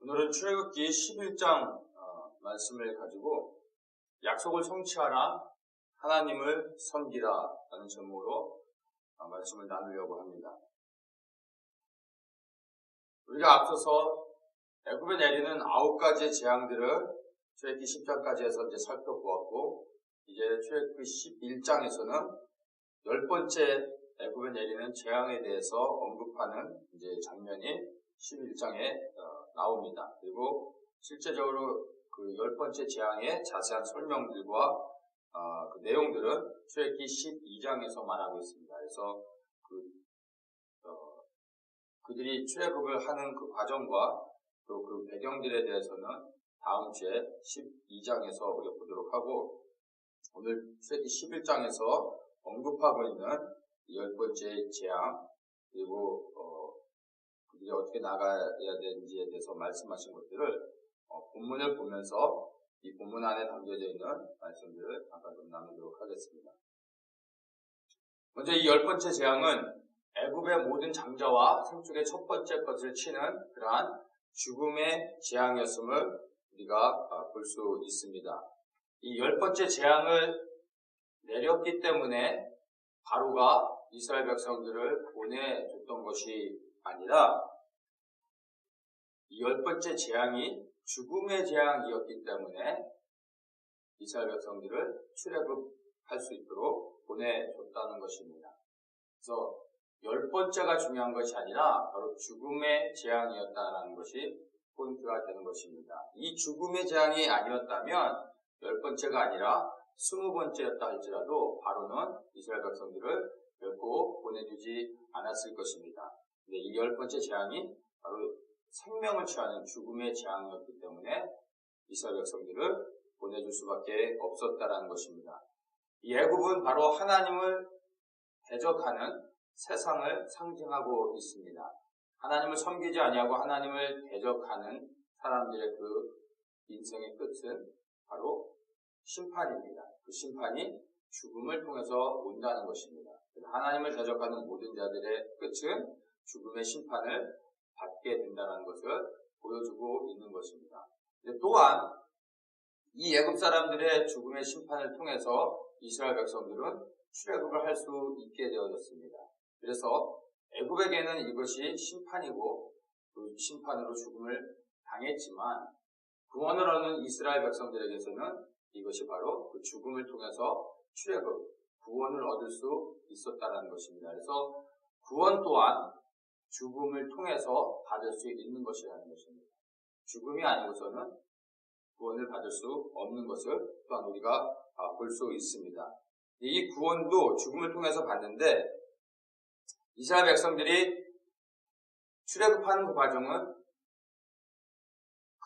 오늘은 출애굽기 11장 말씀을 가지고 약속을 성취하라, 하나님을 섬기라 라는 제목으로 말씀을 나누려고 합니다. 우리가 앞서서 애굽에 내리는 9가지의 재앙들을 출애굽기 10장까지 해서 살펴보았고, 이제 출애굽기 11장에서는 10번째 애굽에 내리는 재앙에 대해서 언급하는 장면이 11장에 나옵니다. 그리고 실제적으로 그 10번째 재앙의 자세한 설명들과 그 내용들은 출애굽기 12장에서 말하고 있습니다. 그래서 그들이 출애굽을 하는 그 과정과 또 그 배경들에 대해서는 다음 주에 12장에서 우리가 보도록 하고, 오늘 출애굽기 11장에서 언급하고 있는 10번째 재앙, 그리고 그들이 어떻게 나가야 되는지에 대해서 말씀하신 것들을 본문을 보면서 이 본문 안에 담겨져 있는 말씀들을 잠깐 좀 나누도록 하겠습니다. 먼저 이 10번째 재앙은 애굽의 모든 장자와 생축의 첫 번째 것을 치는 그러한 죽음의 재앙이었음을 우리가 볼 수 있습니다. 이 10번째 재앙을 내렸기 때문에 바로가 이스라엘 백성들을 보내줬던 것이 아니라, 이 10번째 재앙이 죽음의 재앙이었기 때문에 이스라엘 백성들을 출애굽할 수 있도록 보내줬다는 것입니다. 그래서 10번째가 중요한 것이 아니라 바로 죽음의 재앙이었다는 것이 포인트가 되는 것입니다. 이 죽음의 재앙이 아니었다면 10번째가 아니라 20번째였다 할지라도 바로는 이스라엘 백성들을 결코 보내주지 않았을 것입니다. 근데 이 10번째 재앙이 바로 생명을 취하는 죽음의 재앙이었기 때문에 이스라엘 백성들을 보내줄 수밖에 없었다라는 것입니다. 이 애굽은 바로 하나님을 대적하는 세상을 상징하고 있습니다. 하나님을 섬기지 아니하고 하나님을 대적하는 사람들의 그 인생의 끝은 바로 심판입니다. 그 심판이 죽음을 통해서 온다는 것입니다. 하나님을 대적하는 모든 자들의 끝은 죽음의 심판을 받게 된다는 것을 보여주고 있는 것입니다. 또한 이 애굽 사람들의 죽음의 심판을 통해서 이스라엘 백성들은 출애굽을 할 수 있게 되어졌습니다. 그래서 애굽에게는 이것이 심판이고 그 심판으로 죽음을 당했지만, 구원을 얻는 이스라엘 백성들에게서는 이것이 바로 그 죽음을 통해서 출애굽, 구원을 얻을 수 있었다는 것입니다. 그래서 구원 또한 죽음을 통해서 받을 수 있는 것이라는 것입니다. 죽음이 아니고서는 구원을 받을 수 없는 것을 또한 우리가 볼 수 있습니다. 이 구원도 죽음을 통해서 받는데, 이스라엘 백성들이 출애굽하는 그 과정은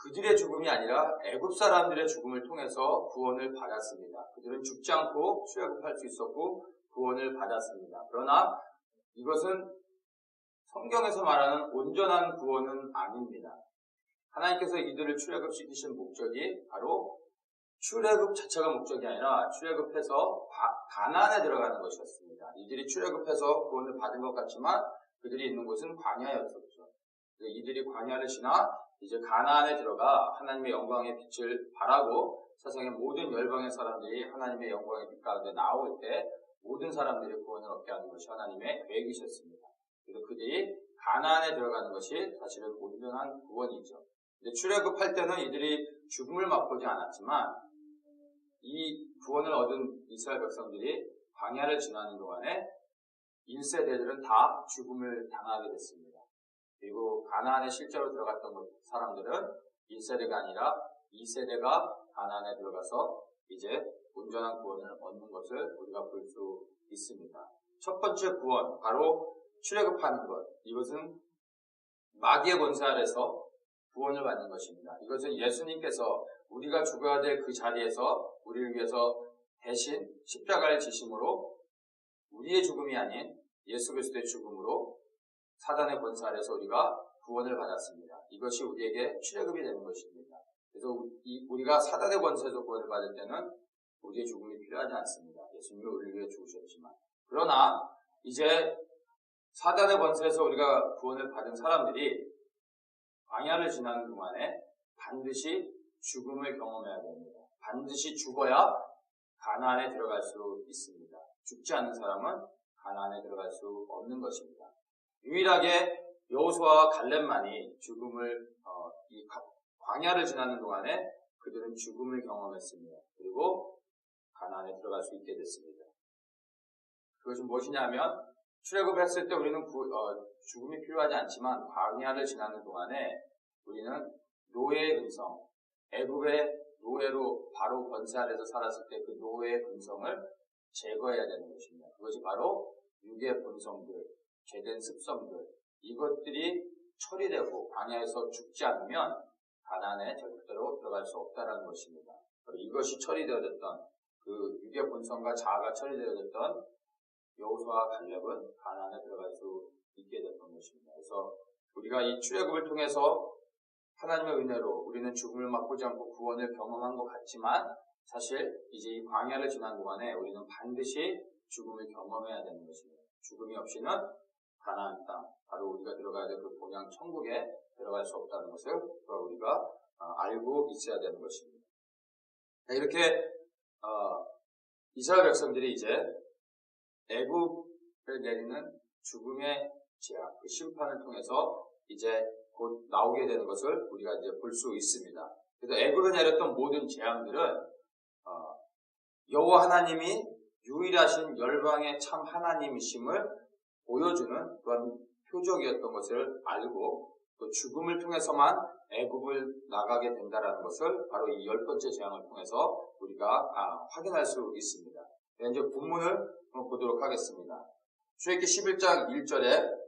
그들의 죽음이 아니라 애굽 사람들의 죽음을 통해서 구원을 받았습니다. 그들은 죽지 않고 출애굽할 수 있었고 구원을 받았습니다. 그러나 이것은 성경에서 말하는 온전한 구원은 아닙니다. 하나님께서 이들을 출애굽시키신 목적이 바로 출애굽 자체가 목적이 아니라 출애굽해서 가나안에 들어가는 것이었습니다. 이들이 출애굽해서 구원을 받은 것 같지만 그들이 있는 곳은 광야였었죠. 이들이 광야를 지나 이제 가나안에 들어가 하나님의 영광의 빛을 발하고 세상의 모든 열방의 사람들이 하나님의 영광의 빛 가운데 나올 때 모든 사람들이 구원을 얻게 하는 것이 하나님의 계획이셨습니다. 그래서 그들이 가나안에 들어가는 것이 사실은 온전한 구원이죠. 근데 출애굽할 때는 이들이 죽음을 맛보지 않았지만, 이 구원을 얻은 이스라엘 백성들이 광야를 지나는 동안에 1세대들은 다 죽음을 당하게 됐습니다. 그리고 가나안에 실제로 들어갔던 사람들은 1세대가 아니라 2세대가 가나안에 들어가서 이제 온전한 구원을 얻는 것을 우리가 볼 수 있습니다. 첫 번째 구원, 바로 출애굽하는 것. 이것은 마귀의 권세 아래서 구원을 받는 것입니다. 이것은 예수님께서 우리가 죽어야 될 그 자리에서 우리를 위해서 대신 십자가를 지심으로 우리의 죽음이 아닌 예수 그리스도의 죽음으로 사단의 권세 아래서 우리가 구원을 받았습니다. 이것이 우리에게 출애굽이 되는 것입니다. 그래서 우리가 사단의 권세에서 구원을 받을 때는 우리의 죽음이 필요하지 않습니다. 예수님이 우리를 위해 죽으셨지만. 그러나 이제 사단의 권세에서 우리가 구원을 받은 사람들이 광야를 지나는 동안에 반드시 죽음을 경험해야 됩니다. 반드시 죽어야 가나안에 들어갈 수 있습니다. 죽지 않는 사람은 가나안에 들어갈 수 없는 것입니다. 유일하게 여호수아와 갈렙만이 죽음을 이 광야를 지나는 동안에 그들은 죽음을 경험했습니다. 그리고 가나안에 들어갈 수 있게 됐습니다. 그것이 무엇이냐면 출애굽했을 때 우리는 죽음이 필요하지 않지만 광야를 지나는 동안에 우리는 노예의 근성, 애굽의 노예로 바로 권세 아래서 살았을 때 그 노예의 근성을 제거해야 되는 것입니다. 그것이 바로 육의 본성들, 죄된 습성들, 이것들이 처리되고 광야에서 죽지 않으면 가나안에 절대로 들어갈 수 없다는 것입니다. 이것이 처리되어졌던 그 육의 본성과 자아가 처리되어졌던 여호수아와 갈렙은 가나안에 들어갈 수 있게 됐던 것입니다. 그래서 우리가 이 출애굽을 통해서 하나님의 은혜로 우리는 죽음을 맛보지 않고 구원을 경험한 것 같지만 사실 이제 이 광야를 지난 동안에 우리는 반드시 죽음을 경험해야 되는 것입니다. 죽음이 없이는 가나안 땅, 바로 우리가 들어가야 될 그 본향 천국에 들어갈 수 없다는 것을 우리가 알고 있어야 되는 것입니다. 이렇게 이스라엘 백성들이 이제 애굽을 내리는 죽음의 재앙, 그 심판을 통해서 이제 곧 나오게 되는 것을 우리가 이제 볼 수 있습니다. 그래서 애굽에 내렸던 모든 재앙들은 여호와 하나님이 유일하신 열방의 참 하나님이심을 보여주는 또한 표적이었던 것을 알고 또 죽음을 통해서만 애굽을 나가게 된다라는 것을 바로 이 10번째 재앙을 통해서 우리가 확인할 수 있습니다. 이제 본문을 보도록 하겠습니다. 출애굽기 11장 1절에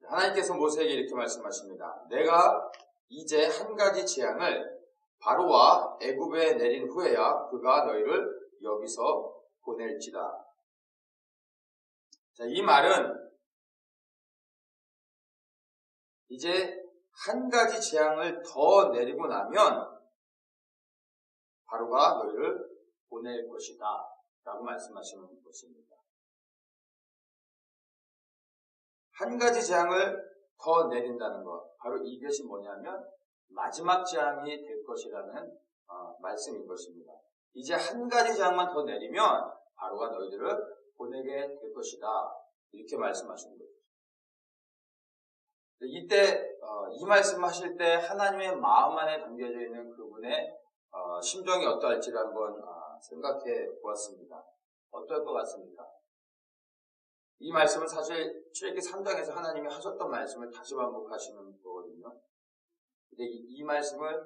하나님께서 모세에게 이렇게 말씀하십니다. 내가 이제 한 가지 재앙을 바로와 애굽에 내린 후에야 그가 너희를 여기서 보낼지라. 자, 이 말은 이제 한 가지 재앙을 더 내리고 나면 바로가 너희를 보낼 것이다 라고 말씀하시는 것입니다. 한 가지 재앙을 더 내린다는 것, 바로 이것이 뭐냐면 마지막 재앙이 될 것이라는 말씀인 것입니다. 이제 한 가지 재앙만 더 내리면 바로가 너희들을 보내게 될 것이다 이렇게 말씀하시는 거죠. 이때 이 말씀하실 때 하나님의 마음 안에 담겨져 있는 그분의 심정이 어떠할지를 한번 생각해 보았습니다. 어떨 것 같습니까? 이 말씀은 사실 출애굽기 3장에서 하나님이 하셨던 말씀을 다시 반복하시는 거거든요. 근데 이 말씀을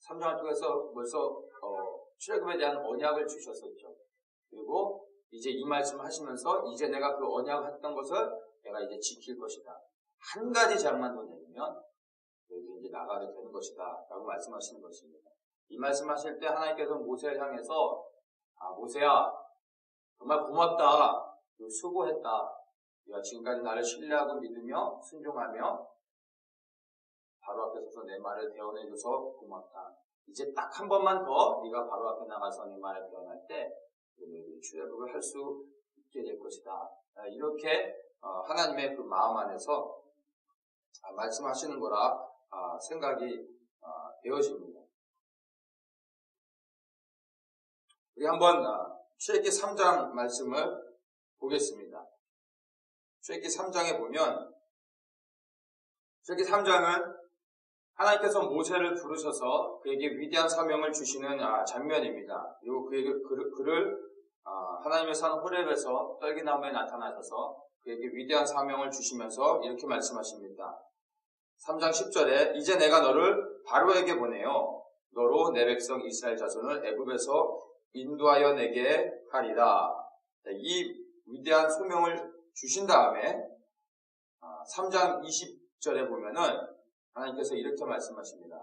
3장을 통해서 벌써 출애굽에 대한 언약을 주셨었죠. 그리고 이제 이 말씀을 하시면서 이제 내가 그 언약했던 것을 내가 이제 지킬 것이다. 한 가지 재앙만 더 내리면 너희들이 이제 나가게 되는 것이다 라고 말씀하시는 것입니다. 이 말씀하실 때 하나님께서 모세를 향해서 모세야 정말 고맙다. 수고했다. 네가 지금까지 나를 신뢰하고 믿으며 순종하며 바로 앞에 서서 내 말을 대언해줘서 고맙다. 이제 딱 한 번만 더 네가 바로 앞에 나가서 내 말을 대언할 때 너희들이 출애굽을 할 수 있게 될 것이다. 이렇게 하나님의 그 마음 안에서 말씀하시는 거라 생각이 되어집니다. 우리 한번 출애굽기 3장 말씀을 보겠습니다. 출애굽기 3장에 보면 출애굽기 3장은 하나님께서 모세를 부르셔서 그에게 위대한 사명을 주시는 장면입니다. 그리고 그에게 그를 하나님의 산 호렙에서 떨기나무에 나타나셔서 그에게 위대한 사명을 주시면서 이렇게 말씀하십니다. 3장 10절에 이제 내가 너를 바로에게 보내어 너로 내 백성 이스라엘 자손을 애굽에서 인도하여 내게 하리라. 이 위대한 소명을 주신 다음에 3장 20절에 보면은 하나님께서 이렇게 말씀하십니다.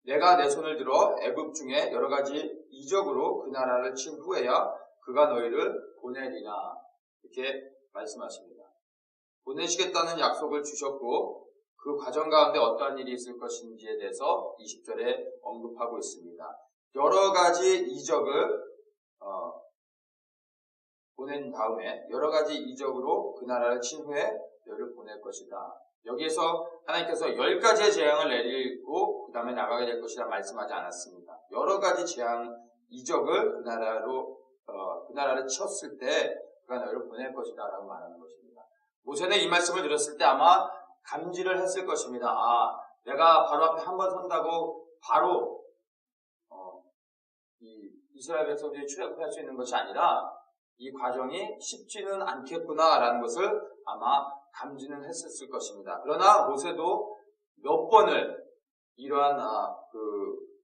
내가 내 손을 들어 애굽 중에 여러 가지 이적으로 그 나라를 친 후에야 그가 너희를 보내리라. 이렇게 말씀하십니다. 보내시겠다는 약속을 주셨고 그 과정 가운데 어떠한 일이 있을 것인지에 대해서 20절에 언급하고 있습니다. 여러 가지 이적을 보낸 다음에 여러 가지 이적으로 그 나라를 친 후에 너희를 보낼 것이다. 여기에서 하나님께서 10가지의 재앙을 내리고 그 다음에 나가게 될 것이라 말씀하지 않았습니다. 여러 가지 재앙 이적을 그 나라를 치웠을 때 그가 너희를 보낼 것이다 라고 말하는 것입니다. 모세는 이 말씀을 들었을 때 아마 감지를 했을 것입니다. 내가 바로 앞에 한번 선다고 바로 이 이스라엘 백성들이 출애굽할 수 있는 것이 아니라 이 과정이 쉽지는 않겠구나라는 것을 아마 감지는 했었을 것입니다. 그러나 모세도 몇 번을 이러한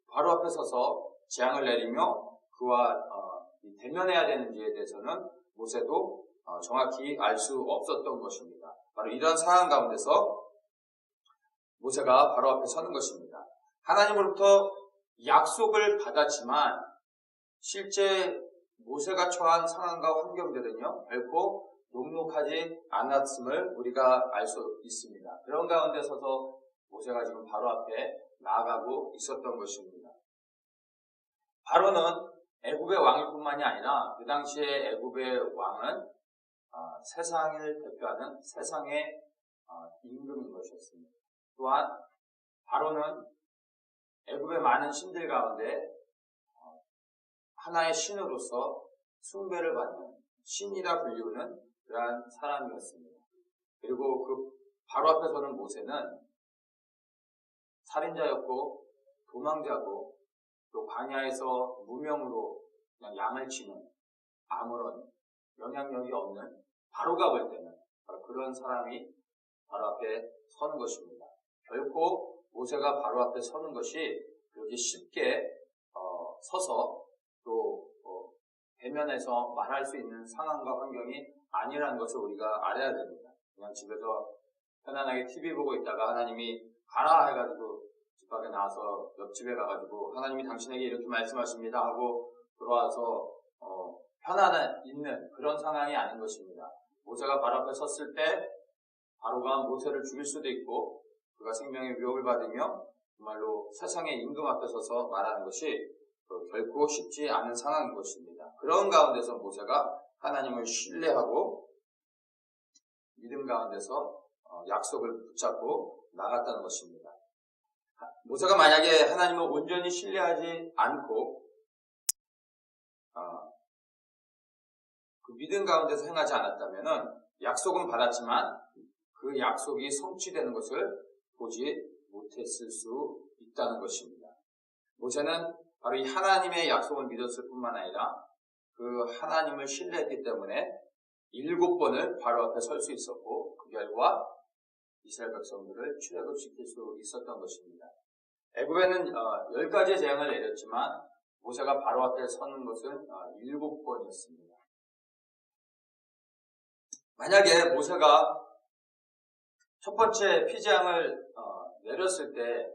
바로 앞에 서서 재앙을 내리며 그와 대면해야 되는지에 대해서는 모세도 정확히 알 수 없었던 것입니다. 바로 이런 상황 가운데서 모세가 바로 앞에 서는 것입니다. 하나님으로부터 약속을 받았지만 실제 모세가 처한 상황과 환경들은요 결코 녹록하지 않았음을 우리가 알 수 있습니다. 그런 가운데 서서 모세가 지금 바로 앞에 나아가고 있었던 것입니다. 바로는 애굽의 왕일 뿐만이 아니라 그 당시에 애굽의 왕은 세상을 대표하는 세상의 임금인 것이었습니다. 또한 바로는 애굽의 많은 신들 가운데 하나의 신으로서 숭배를 받는 신이라 불리우는 그러한 사람이었습니다. 그리고 그 바로 앞에 서는 모세는 살인자였고 도망자고 또 광야에서 무명으로 그냥 양을 치는 아무런 영향력이 없는 바로가 볼 때는 바로 그런 사람이 바로 앞에 서는 것입니다. 결코 모세가 바로 앞에 서는 것이 그렇게 쉽게 서서 또 대면해서 말할 수 있는 상황과 환경이 아니라는 것을 우리가 알아야 됩니다. 그냥 집에서 편안하게 TV 보고 있다가 하나님이 가라 해가지고 집 밖에 나와서 옆집에 가가지고 하나님이 당신에게 이렇게 말씀하십니다 하고 들어와서 편안한 있는 그런 상황이 아닌 것입니다. 모세가 바로 앞에 섰을 때 바로가 모세를 죽일 수도 있고 그가 생명의 위협을 받으며 정말로 세상의 임금 앞에 서서 말하는 것이 결코 쉽지 않은 상황인 것입니다. 그런 가운데서 모세가 하나님을 신뢰하고 믿음 가운데서 약속을 붙잡고 나갔다는 것입니다. 모세가 만약에 하나님을 온전히 신뢰하지 않고 그 믿음 가운데서 행하지 않았다면 약속은 받았지만 그 약속이 성취되는 것을 보지 못했을 수 있다는 것입니다. 모세는 바로 이 하나님의 약속을 믿었을 뿐만 아니라 그 하나님을 신뢰했기 때문에 7번을 바로 앞에 설 수 있었고 그 결과 이스라엘 백성들을 출애굽시킬 수 있었던 것입니다. 애굽에는 10가지의 재앙을 내렸지만 모세가 바로 앞에 서는 것은 7번이었습니다. 만약에 모세가 첫 번째 피재앙을 내렸을 때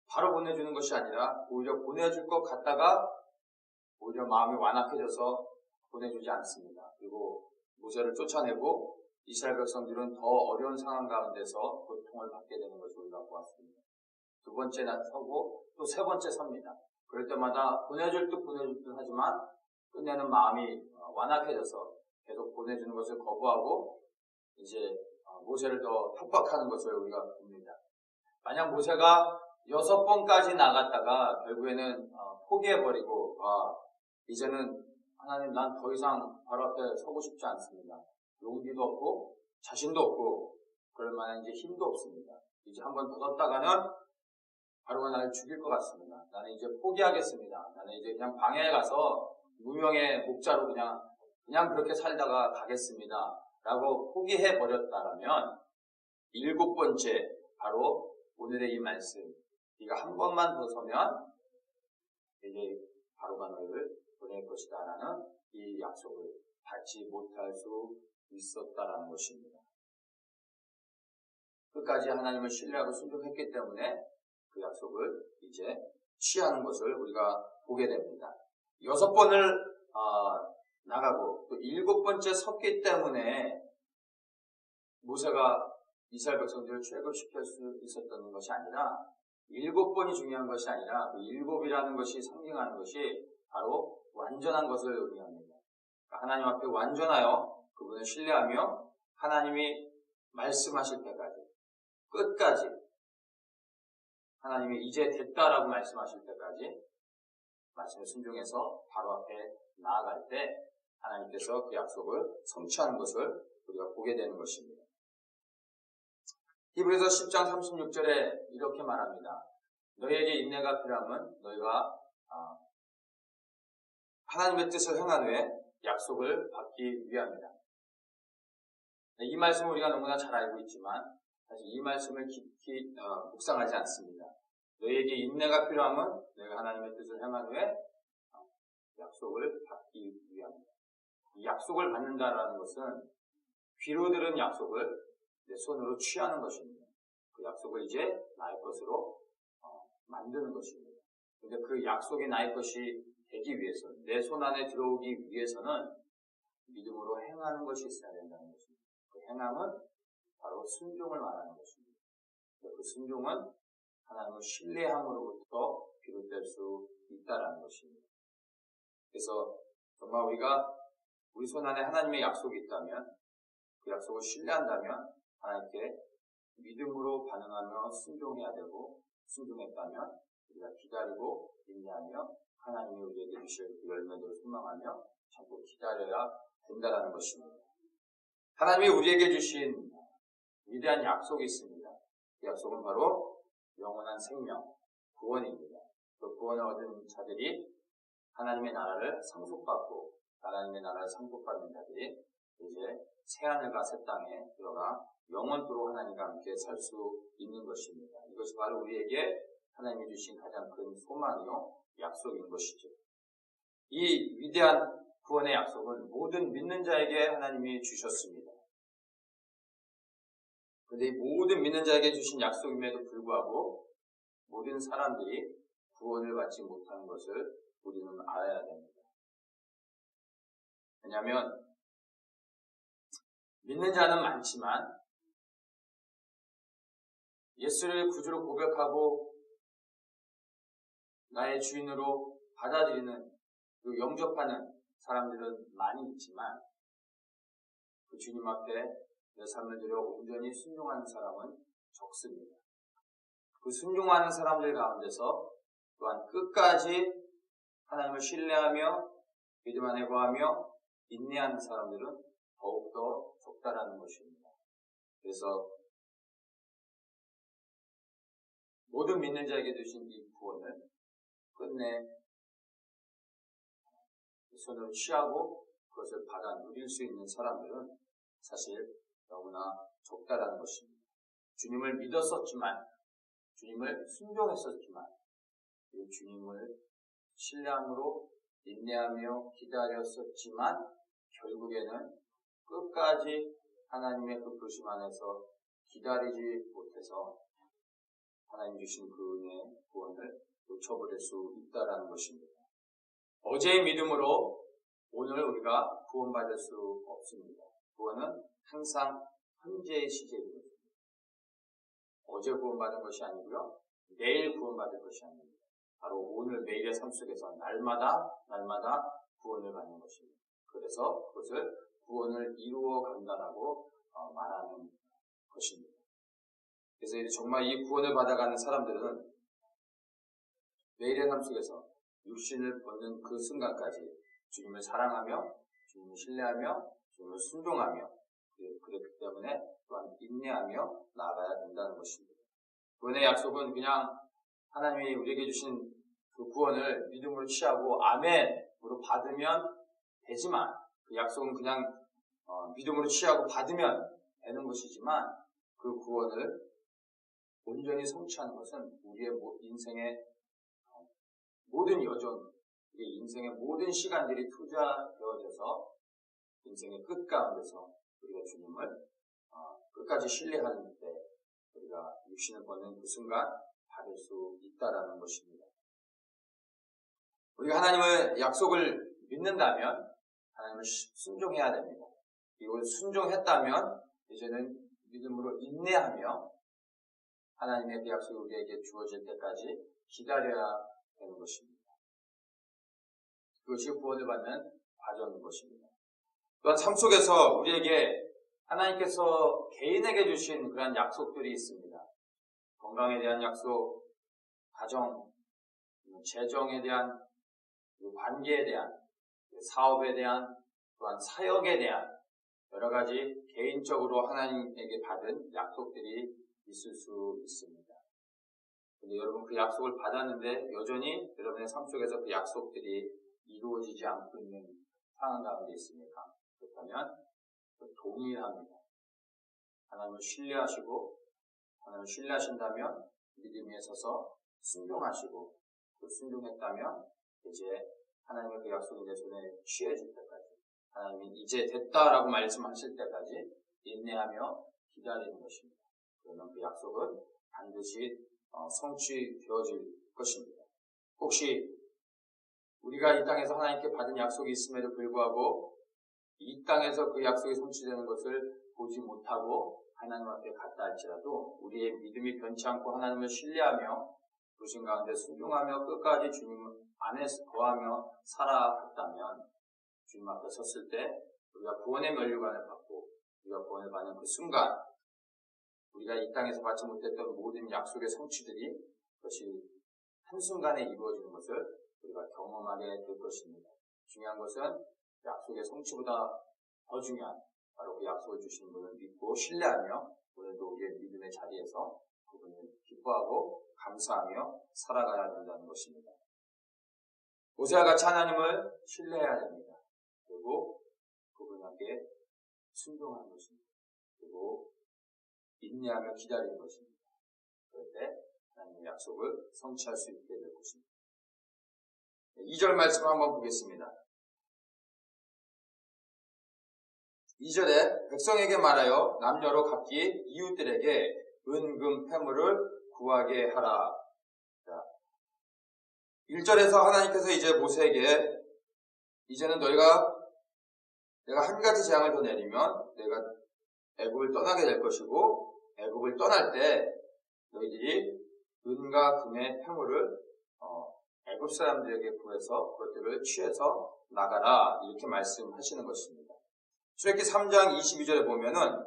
바로 보내주는 것이 아니라 오히려 보내줄 것 같다가 오히려 마음이 완악해져서 보내주지 않습니다. 그리고 모세를 쫓아내고 이스라엘 백성들은 더 어려운 상황 가운데서 고통을 받게 되는 것을 우리가 보았습니다. 두 번째나 서고 또 세 번째 섭니다. 그럴 때마다 보내줄 듯 하지만 끝내는 마음이 완악해져서 계속 보내주는 것을 거부하고 이제 모세를 더 협박하는 것을 우리가 봅니다. 만약 모세가 6번까지 나갔다가 결국에는 포기해버리고 이제는 하나님 난 더 이상 바로 앞에 서고 싶지 않습니다. 용기도 없고 자신도 없고 그럴 만한 이제 힘도 없습니다. 이제 한번 더 섰다가는 바로가 나를 죽일 것 같습니다. 나는 이제 포기하겠습니다. 나는 이제 그냥 방해에 가서 무명의 목자로 그냥 그렇게 살다가 가겠습니다. 라고 포기해버렸다라면 7번째 바로 오늘의 이 말씀 네가 한 번만 더 서면 이제 바로가 너희를 보낼 것이다 라는 이 약속을 받지 못할 수 있었다라는 것입니다. 끝까지 하나님을 신뢰하고 순종했기 때문에 그 약속을 이제 취하는 것을 우리가 보게 됩니다. 6번을 나가고 또 7번째 섰기 때문에 모세가 이스라엘 백성들을 출애굽시킬 수 있었던 것이 아니라 7번이 중요한 것이 아니라 그 7이라는 것이 상징하는 것이 바로 완전한 것을 의미합니다. 하나님 앞에 완전하여 그분을 신뢰하며 하나님이 말씀하실 때까지, 끝까지, 하나님이 이제 됐다라고 말씀하실 때까지 말씀을 순종해서 바로 앞에 나아갈 때 하나님께서 그 약속을 성취하는 것을 우리가 보게 되는 것입니다. 히브리서 10장 36절에 이렇게 말합니다. 너희에게 인내가 필요하면 너희가 하나님의 뜻을 행한 후에 약속을 받기 위함이다. 이 말씀을 우리가 너무나 잘 알고 있지만 사실 이 말씀을 깊이 묵상하지 않습니다. 너희에게 인내가 필요하면 너희가 하나님의 뜻을 행한 후에 약속을 받기 위함이다. 이 약속을 받는다라는 것은 귀로 들은 약속을 내 손으로 취하는 것입니다. 그 약속을 이제 나의 것으로 만드는 것입니다. 그런데 그 약속이 나의 것이 되기 위해서, 내 손 안에 들어오기 위해서는 믿음으로 행하는 것이 있어야 된다는 것입니다. 그 행함은 바로 순종을 말하는 것입니다. 그 순종은 하나님을 신뢰함으로부터 비롯될 수 있다는 것입니다. 그래서 정말 우리가 우리 손 안에 하나님의 약속이 있다면, 그 약속을 신뢰한다면 하나님께 믿음으로 반응하며 순종해야 되고, 순종했다면 우리가 기다리고 인내하며 하나님이 우리에게 주실 그 열매를 소망하며 참고 기다려야 된다는 것입니다. 하나님이 우리에게 주신 위대한 약속이 있습니다. 그 약속은 바로 영원한 생명, 구원입니다. 그 구원을 얻은 자들이 하나님의 나라를 상속받고, 하나님의 나라를 상속받는 자들이 이제 새하늘과 새 땅에 들어가 영원토록 하나님과 함께 살 수 있는 것입니다. 이것이 바로 우리에게 하나님이 주신 가장 큰 소망이요 약속인 것이죠. 이 위대한 구원의 약속은 모든 믿는 자에게 하나님이 주셨습니다. 그런데 이 모든 믿는 자에게 주신 약속임에도 불구하고 모든 사람들이 구원을 받지 못하는 것을 우리는 알아야 됩니다. 왜냐하면 믿는 자는 많지만 예수를 구주로 고백하고 나의 주인으로 받아들이는, 그 영접하는 사람들은 많이 있지만 그 주님 앞에 내 삶을 들여 온전히 순종하는 사람은 적습니다. 그 순종하는 사람들 가운데서 또한 끝까지 하나님을 신뢰하며 믿음 안에 거하며 인내하는 사람들은 더욱더 적다라는 것입니다. 그래서 모든 믿는 자에게 주신 이 구원을 끝내 손으로 취하고 그것을 받아 누릴 수 있는 사람들은 사실 너무나 적다라는 것입니다. 주님을 믿었었지만, 주님을 순종했었지만, 이 주님을 신뢰함으로 인내하며 기다렸었지만 결국에는 끝까지 하나님의 그 부르심 안에서 기다리지 못해서 하나님 주신 그 은혜의 구원을 놓쳐버릴 수 있다는 것입니다. 어제의 믿음으로 오늘 우리가 구원받을 수 없습니다. 구원은 항상 현재의 시제입니다. 어제 구원받은 것이 아니고요, 내일 구원받을 것이 아닙니다. 바로 오늘 매일의 삶 속에서 날마다 구원을 받는 것입니다. 그래서 그것을 구원을 이루어 간다라고 말하는 것입니다. 그래서 정말 이 구원을 받아가는 사람들은 매일의 삶 속에서 육신을 벗는 그 순간까지 주님을 사랑하며 주님을 신뢰하며 주님을 순종하며, 그렇기 때문에 또한 인내하며 나아가야 된다는 것입니다. 구원의 약속은 그냥 하나님이 우리에게 주신 그 구원을 믿음으로 취하고 아멘으로 받으면 되지만, 그 약속은 그냥 믿음으로 취하고 받으면 되는 것이지만, 그 구원을 온전히 성취하는 것은 우리의 인생의 모든 여정, 우리 인생의 모든 시간들이 투자되어져서 인생의 끝 가운데서 우리가 주님을 끝까지 신뢰하는 때 우리가 육신을 벗는 그 순간 받을 수 있다라는 것입니다. 우리가 하나님의 약속을 믿는다면 하나님을 순종해야 됩니다. 이걸 순종했다면 이제는 믿음으로 인내하며 하나님의 그 약속이 우리에게 주어질 때까지 기다려야 되는 것입니다. 그것이 구원을 받는 과정인 것입니다. 또한 삶 속에서 우리에게 하나님께서 개인에게 주신 그런 약속들이 있습니다. 건강에 대한 약속, 가정, 재정에 대한, 관계에 대한, 사업에 대한, 또한 사역에 대한 여러 가지 개인적으로 하나님에게 받은 약속들이 있을 수 있습니다. 근데 여러분 그 약속을 받았는데 여전히 여러분의 삶 속에서 그 약속들이 이루어지지 않고 있는 상황 가운데 있습니까? 그렇다면 동의합니다. 하나님을 신뢰하시고 하나님을 신뢰하신다면 믿음에 서서 순종하시고 그 순종했다면 이제 하나님의 그 약속이 내 손에 취해질 때까지 하나님이 이제 됐다라고 말씀하실 때까지 인내하며 기다리는 것입니다. 그러면 그 약속은 반드시 성취되어질 것입니다. 혹시 우리가 이 땅에서 하나님께 받은 약속이 있음에도 불구하고 이 땅에서 그 약속이 성취되는 것을 보지 못하고 하나님 앞에 갔다 할지라도 우리의 믿음이 변치 않고 하나님을 신뢰하며 부신 가운데 순종하며 끝까지 주님 안에서 거하며 살아갔다면 주님 앞에 섰을 때 우리가 구원의 면류관을 받고 우리가 구원을 받는 그 순간 우리가 이 땅에서 받지 못했던 모든 약속의 성취들이 그것이 한순간에 이루어지는 것을 우리가 경험하게 될 것입니다. 중요한 것은 약속의 성취보다 더 중요한 바로 그 약속을 주신 분을 믿고 신뢰하며 오늘도 우리의 믿음의 자리에서 그분을 기뻐하고 감사하며 살아가야 된다는 것입니다. 오세와 같이 하나님을 신뢰해야 됩니다. 그리고 그분에게 순종하는 것입니다. 그리고 인내하며 기다리는 것입니다. 그럴 때 하나님의 약속을 성취할 수 있게 될 것입니다. 2절 말씀 한번 보겠습니다. 2절에 백성에게 말하여 남녀로 각기 이웃들에게 은금 패물을 구하게 하라. 1절에서 하나님께서 이제 모세에게 이제는 내가 한 가지 재앙을 더 내리면 내가 애굽을 떠나게 될 것이고 애굽을 떠날 때 너희들이 은과 금의 패물을 애굽 사람들에게 구해서 그것들을 취해서 나가라 이렇게 말씀하시는 것입니다. 출애굽기 3장 22절에 보면은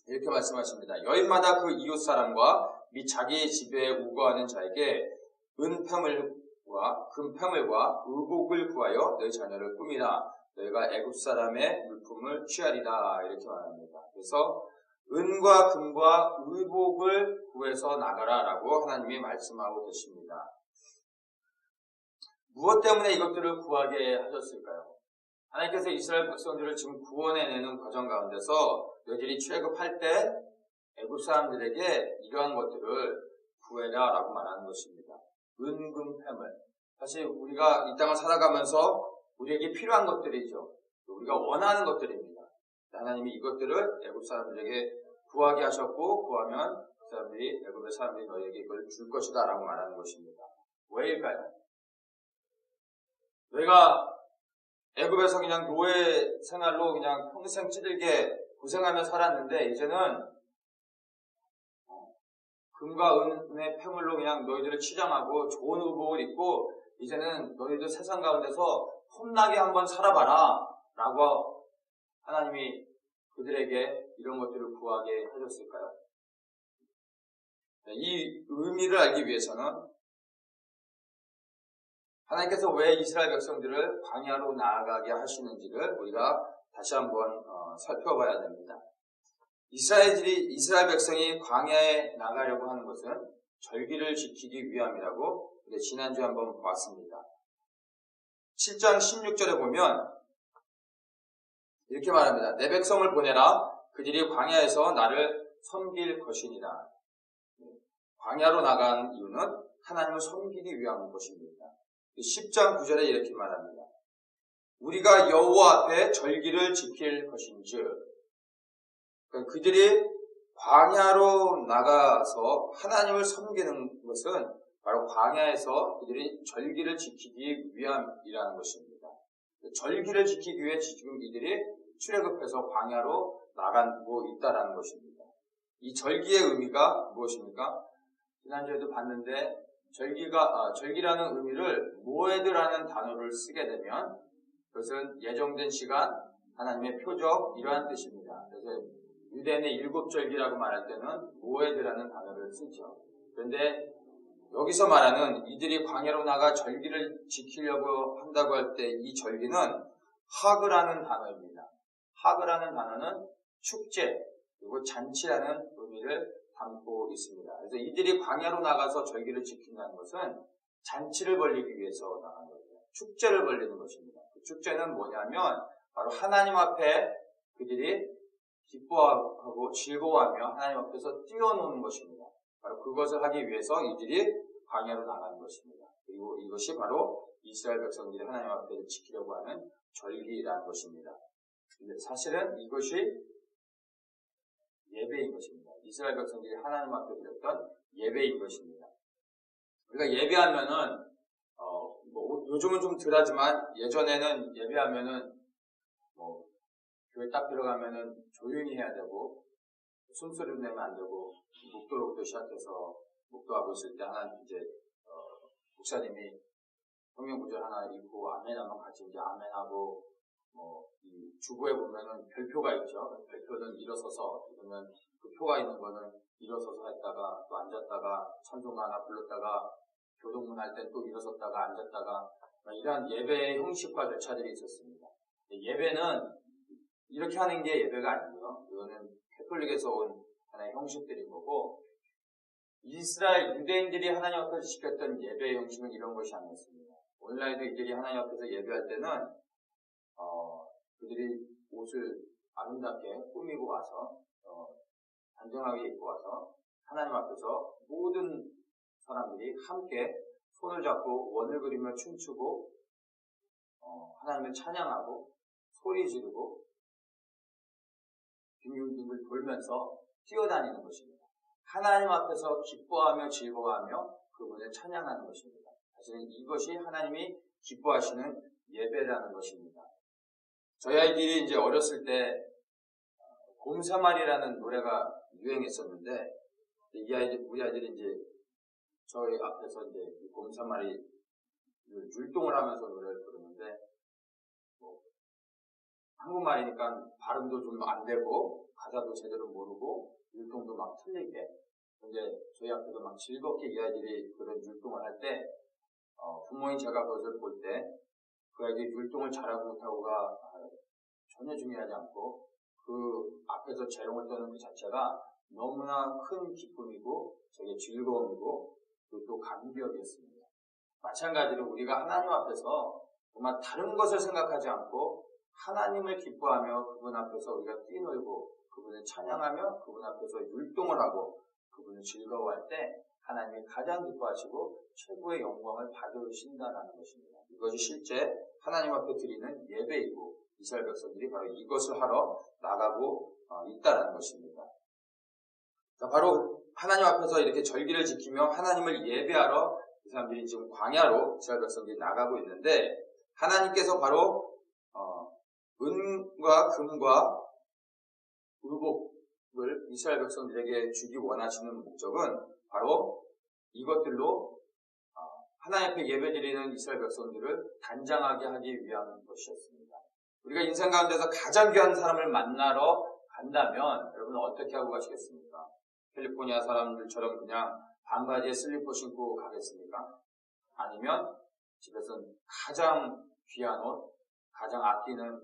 이렇게 말씀하십니다. 여인마다 그 이웃 사람과 및 자기의 집에 우거하는 자에게 은패물과 금패물과 의복을 구하여 너희 자녀를 꾸미라. 너희가 애굽 사람의 물품을 취하리라 이렇게 말합니다. 그래서 은과 금과 의복을 구해서 나가라라고 하나님이 말씀하고 계십니다. 무엇 때문에 이것들을 구하게 하셨을까요? 하나님께서 이스라엘 백성들을 지금 구원해내는 과정 가운데서 너희들이 출애굽할 때 애굽 사람들에게 이러한 것들을 구해라라고 말하는 것입니다. 은금패물. 사실 우리가 이 땅을 살아가면서 우리에게 필요한 것들이죠. 우리가 원하는 것들입니다. 하나님이 이것들을 애굽 사람들에게 구하게 하셨고 구하면 그 사람들이 애굽의 사람들이 너희에게 이걸 줄 것이다 라고 말하는 것입니다. 왜일까요? 너희가 애굽에서 그냥 노예 생활로 그냥 평생 찌들게 고생하며 살았는데 이제는 금과 은의 패물로 그냥 너희들을 치장하고 좋은 의복을 입고 이제는 너희들 세상 가운데서 험나게 한번 살아봐라 라고 하나님이 그들에게 이런 것들을 구하게 하셨을까요? 이 의미를 알기 위해서는 하나님께서 왜 이스라엘 백성들을 광야로 나아가게 하시는지를 우리가 다시 한번 살펴봐야 됩니다. 이스라엘 백성이 광야에 나가려고 하는 것은 절기를 지키기 위함이라고 우리 지난주에 한번 봤습니다. 7장 16절에 보면 이렇게 말합니다. 내 백성을 보내라. 그들이 광야에서 나를 섬길 것이니라. 광야로 나간 이유는 하나님을 섬기기 위한 것입니다. 10장 9절에 이렇게 말합니다. 우리가 여호와 앞에 절기를 지킬 것인즉 그들이 광야로 나가서 하나님을 섬기는 것은 바로 광야에서 그들이 절기를 지키기 위함이라는 것입니다. 절기를 지키기 위해 지금 이들이 출애굽해서 광야로 나가고 있다라는 것입니다. 이 절기의 의미가 무엇입니까? 지난주에도 봤는데 절기라는 의미를 모에드라는 단어를 쓰게 되면 그것은 예정된 시간, 하나님의 표적 이러한 뜻입니다. 그래서 유대인의 7절기라고 말할 때는 모에드라는 단어를 쓰죠. 그런데 여기서 말하는 이들이 광야로 나가 절기를 지키려고 한다고 할 때 이 절기는 하그라는 단어입니다. 하그라는 단어는 축제 그리고 잔치라는 의미를 담고 있습니다. 그래서 이들이 광야로 나가서 절기를 지킨다는 것은 잔치를 벌리기 위해서 나간 거예요. 축제를 벌리는 것입니다. 그 축제는 뭐냐면 바로 하나님 앞에 그들이 기뻐하고 즐거워하며 하나님 앞에서 뛰어노는 것입니다. 바로 그것을 하기 위해서 이들이 광야로 나가는 것입니다. 그리고 이것이 바로 이스라엘 백성들이 하나님 앞에 지키려고 하는 절기라는 것입니다. 근데 사실은 이것이 예배인 것입니다. 이스라엘 백성들이 하나님 앞에 드렸던 예배인 것입니다. 우리가 예배하면은 요즘은 좀 덜하지만 예전에는 예배하면은 교회 딱 들어가면은 조용히 해야 되고 숨소리를 내면 안 되고 묵도로부터 시작해서 묵도하고 있을 때 하나 이제 목사님이 성경 구절 하나 읽고 아멘하면 같이 이제 아멘하고 이 주보에 보면은 별표가 있죠. 별표는 일어서서 그러면 그 표가 있는 거는 일어서서 했다가 또 앉았다가 찬송가 하나 불렀다가 교동문 할 때 또 일어섰다가 앉았다가 이러한 예배의 형식과 절차들이 있었습니다. 예배는 이렇게 하는 게 예배가 아니고요. 이거는 캐톨릭에서 온 하나의 형식들인 거고 이스라엘 유대인들이 하나님 앞에서 지켰던 예배의 형식은 이런 것이 아니었습니다. 오늘날에도 이들이 하나님 앞에서 예배할 때는 그들이 옷을 아름답게 꾸미고 와서 단정하게 입고 와서 하나님 앞에서 모든 사람들이 함께 손을 잡고 원을 그리며 춤추고 하나님을 찬양하고 소리 지르고 빙글빙글 돌면서 뛰어다니는 것입니다. 하나님 앞에서 기뻐하며 즐거워하며 그분을 찬양하는 것입니다. 사실은 이것이 하나님이 기뻐하시는 예배라는 것입니다. 저희 아이들이 이제 어렸을 때 곰사말이라는 노래가 유행했었는데 우리 아이들이 이제 저희 앞에서 이제 곰사말이 율동을 하면서 노래를 부르는데 한국말이니까 발음도 좀 안 되고 가사도 제대로 모르고 율동도 막 틀리게 근데 저희 앞에서 막 즐겁게 이 아이들이 그런 율동을 할 때 부모인 제가 그것을 볼 때 그 아이들이 율동을 잘하고 못하고가 전혀 중요하지 않고 그 앞에서 재롱을 떠는 그 자체가 너무나 큰 기쁨이고 저게 즐거움이고 그리고 또 감격이었습니다. 마찬가지로 우리가 하나님 앞에서 정말 다른 것을 생각하지 않고 하나님을 기뻐하며 그분 앞에서 우리가 뛰놀고 그분을 찬양하며 그분 앞에서 율동을 하고 그분을 즐거워할 때 하나님이 가장 기뻐하시고 최고의 영광을 받으신다는 것입니다. 이것이 실제 하나님 앞에 드리는 예배이고 이스라엘 백성들이 바로 이것을 하러 나가고 있다는 것입니다. 자, 바로 하나님 앞에서 이렇게 절기를 지키며 하나님을 예배하러 이 사람들이 지금 광야로 이스라엘 백성들이 나가고 있는데 하나님께서 바로 은과 금과 의복을 이스라엘 백성들에게 주기 원하시는 목적은 바로 이것들로 하나님 앞에 예배드리는 이스라엘 백성들을 단장하게 하기 위한 것이었습니다. 우리가 인생 가운데서 가장 귀한 사람을 만나러 간다면 여러분은 어떻게 하고 가시겠습니까? 캘리포니아 사람들처럼 그냥 반바지에 슬리퍼 신고 가겠습니까? 아니면 집에서는 가장 귀한 옷, 가장 아끼는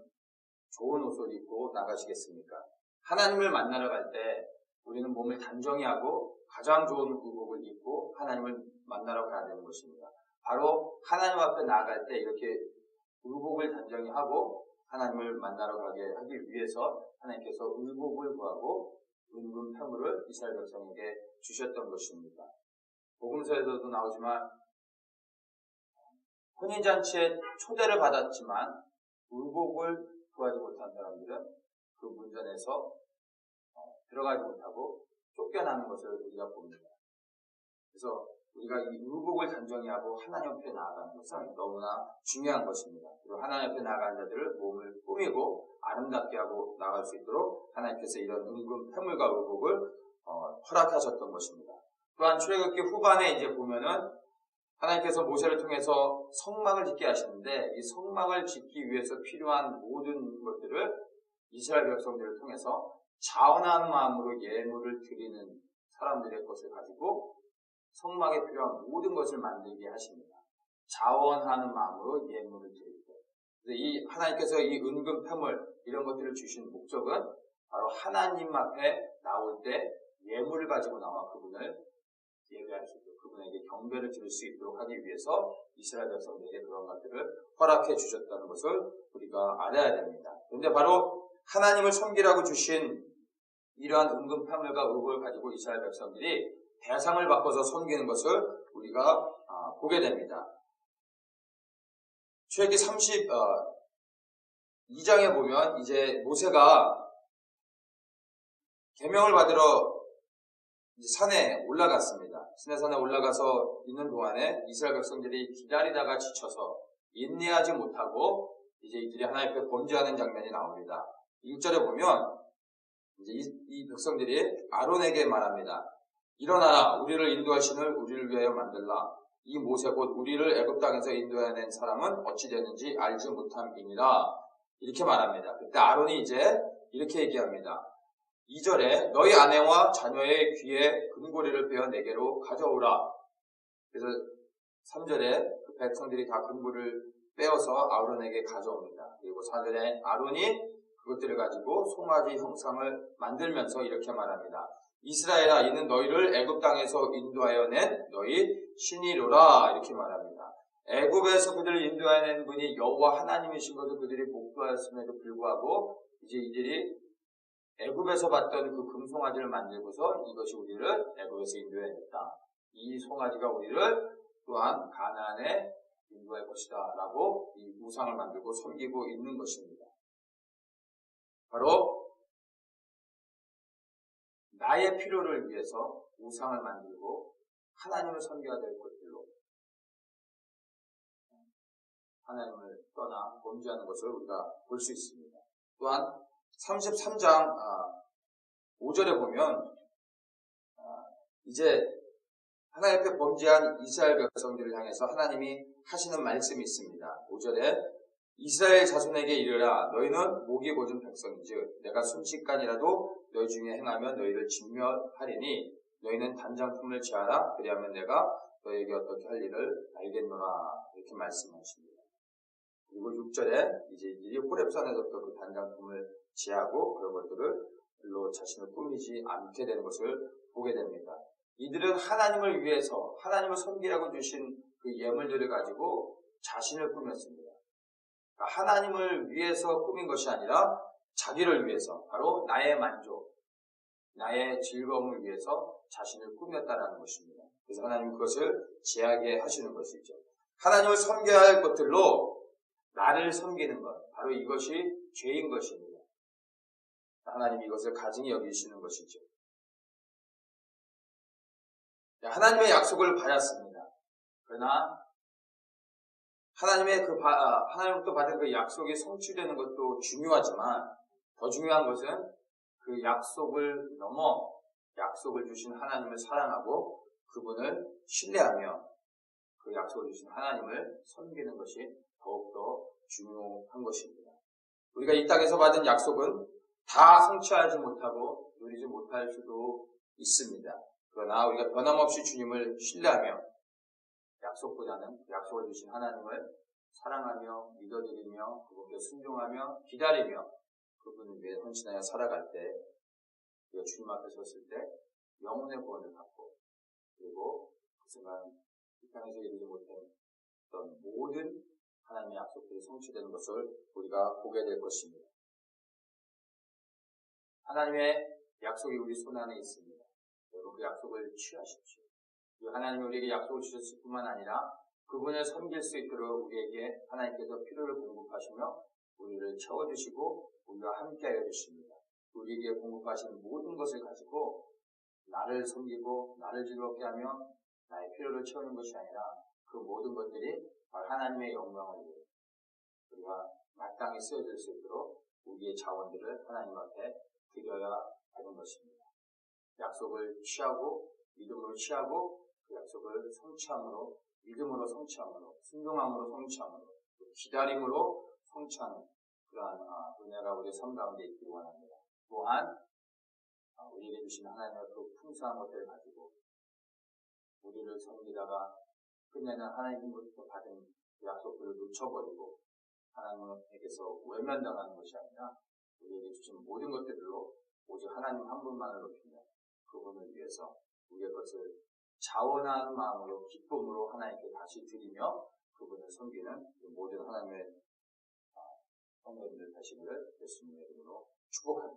좋은 옷을 입고 나가시겠습니까? 하나님을 만나러 갈 때 우리는 몸을 단정히 하고 가장 좋은 의복을 입고 하나님을 만나러 가야 되는 것입니다. 바로 하나님 앞에 나아갈 때 이렇게 의복을 단정히 하고 하나님을 만나러 가게 하기 위해서 하나님께서 의복을 구하고 은금 폐물을 이스라엘 백성에게 주셨던 것입니다. 복음서에서도 나오지만 혼인잔치에 초대를 받았지만 의복을 구하지 못한 사람들은 그 문전에서 들어가지 못하고 쫓겨나는 것을 우리가 봅니다. 그래서 우리가 이 의복을 단정히 하고 하나님 앞에 나아가는 것은 너무나 중요한 것입니다. 그리고 하나님 앞에 나아가는 자들을 몸을 꾸미고 아름답게 하고 나갈 수 있도록 하나님께서 이런 은금 폐물과 의복을 허락하셨던 것입니다. 또한 출애굽기 후반에 이제 보면은 하나님께서 모세를 통해서 성막을 짓게 하시는데 이 성막을 짓기 위해서 필요한 모든 것들을 이스라엘 백성들을 통해서 자원하는 마음으로 예물을 드리는 사람들의 것을 가지고 성막에 필요한 모든 것을 만들게 하십니다. 자원하는 마음으로 예물을 드릴 때. 그래서 이 하나님께서 이 은금 패물 이런 것들을 주신 목적은 바로 하나님 앞에 나올 때 예물을 가지고 나와 그분을 예배할 수 있도록 그분에게 경배를 드릴 수 있도록 하기 위해서 이스라엘 백성들에게 그런 것들을 허락해 주셨다는 것을 우리가 알아야 됩니다. 그런데 바로 하나님을 섬기라고 주신 이러한 은금 패물과 의복을 가지고 이스라엘 백성들이 대상을 바꿔서 섬기는 것을 우리가 보게 됩니다. 출애굽기 32장에 보면 이제 모세가 계명을 받으러 산에 올라갔습니다. 시내산에 올라가서 있는 동안에 이스라엘 백성들이 기다리다가 지쳐서 인내하지 못하고 이제 이들이 하나님 앞에 범죄하는 장면이 나옵니다. 6절에 보면 이제 이 백성들이 아론에게 말합니다. 일어나라, 우리를 인도할 신을 우리를 위하여 만들라. 이 모세 곧 우리를 애굽 땅에서 인도해낸 사람은 어찌 되는지 알지 못함이니라. 이렇게 말합니다. 그때 아론이 이제 이렇게 얘기합니다. 2절에 너희 아내와 자녀의 귀에 금고리를 빼어 내게로 가져오라. 그래서 3절에 그 백성들이 다 금고리를 빼어서 아론에게 가져옵니다. 그리고 4절에 아론이 그것들을 가지고 송아지 형상을 만들면서 이렇게 말합니다. 이스라엘아, 이는 너희를 애굽 땅에서 인도하여 낸 너희 신이로라. 이렇게 말합니다. 애굽에서 그들을 인도하여 낸 분이 여호와 하나님이신 것을 그들이 목도하였음에도 불구하고 이제 이들이 애굽에서 봤던 그 금송아지를 만들고서 이것이 우리를 애굽에서 인도해냈다. 이 송아지가 우리를 또한 가나안에 인도할 것이다 라고 이 우상을 만들고 섬기고 있는 것입니다. 바로 나의 필요를 위해서 우상을 만들고 하나님을 섬겨야 될 것들로 하나님을 떠나 범죄하는 것을 우리가 볼 수 있습니다. 또한 33장 5절에 보면 이제 하나님 앞에 범죄한 이스라엘 백성들을 향해서 하나님이 하시는 말씀이 있습니다. 5절에 이스라엘 자손에게 이르라 너희는 목이 곧은 백성이즉 내가 순식간이라도 너희 중에 행하면 너희를 진멸하리니 너희는 단장품을 취하라 그리하면 내가 너희에게 어떻게 할 일을 알겠노라 이렇게 말씀하십니다. 그리고 6절에 이제 이들이 호렙산에서부터 그 단장품을 취하고 그런 것들로 자신을 꾸미지 않게 되는 것을 보게 됩니다. 이들은 하나님을 위해서 하나님을 섬기라고 주신 그 예물들을 가지고 자신을 꾸몄습니다. 그러니까 하나님을 위해서 꾸민 것이 아니라 자기를 위해서 바로 나의 만족, 나의 즐거움을 위해서 자신을 꾸몄다라는 것입니다. 그래서 하나님 그것을 제하게 하시는 것이죠. 하나님을 섬겨야 할 것들로 나를 섬기는 것, 바로 이것이 죄인 것입니다. 하나님이 이것을 가증히 여기시는 것이죠. 하나님의 약속을 받았습니다. 그러나 하나님부터 받은 그 약속이 성취되는 것도 중요하지만 더 중요한 것은 그 약속을 넘어 약속을 주신 하나님을 사랑하고 그분을 신뢰하며 그 약속을 주신 하나님을 섬기는 것이 더욱더 중요한 것입니다. 우리가 이 땅에서 받은 약속은 다 성취하지 못하고 누리지 못할 수도 있습니다. 그러나 우리가 변함없이 주님을 신뢰하며 약속보다는 약속을 주신 하나님을 사랑하며 믿어드리며 그분께 순종하며 기다리며 그분을 위해 헌신하여 살아갈 때 우리가 주님 앞에 섰을 때 영혼의 구원을 받고 그리고 그 순간 이 땅에서 이루지 못했던 모든 하나님의 약속들이 성취되는 것을 우리가 보게 될 것입니다. 하나님의 약속이 우리 손 안에 있습니다. 여러분 그 약속을 취하십시오. 하나님이 우리에게 약속을 주셨을 뿐만 아니라 그분을 섬길 수 있도록 우리에게 하나님께서 필요를 공급하시며 우리를 채워주시고 우리와 함께하여 주십니다. 우리에게 공급하신 모든 것을 가지고 나를 섬기고 나를 즐겁게 하며 나의 필요를 채우는 것이 아니라 그 모든 것들이 하나님의 영광을 위해 우리가 마땅히 쓰여질 수 있도록 우리의 자원들을 하나님 앞에 드려야 하는 것입니다. 약속을 취하고 믿음으로 취하고 그 약속을 성취함으로 믿음으로 성취함으로, 순종함으로 성취함으로, 기다림으로 성취하는 그러한 은혜가 우리의 삶 가운데 있기를 원합니다. 또한 우리에게 주신 하나님의 그 풍성한 것들을 가지고 우리를 섬기다가 끝내는 하나님으로부터 받은 약속들을 놓쳐버리고 하나님에게서 외면당하는 것이 아니라 우리에게 주신 모든 것들로 오직 하나님 한 분만을 높이며 그분을 위해서 우리의 것을 자원하는 마음으로 기쁨으로 하나님께 다시 드리며 그분을 섬기는 모든 하나님의 성도님들 되시기를 예수님의 이름으로 축복합니다.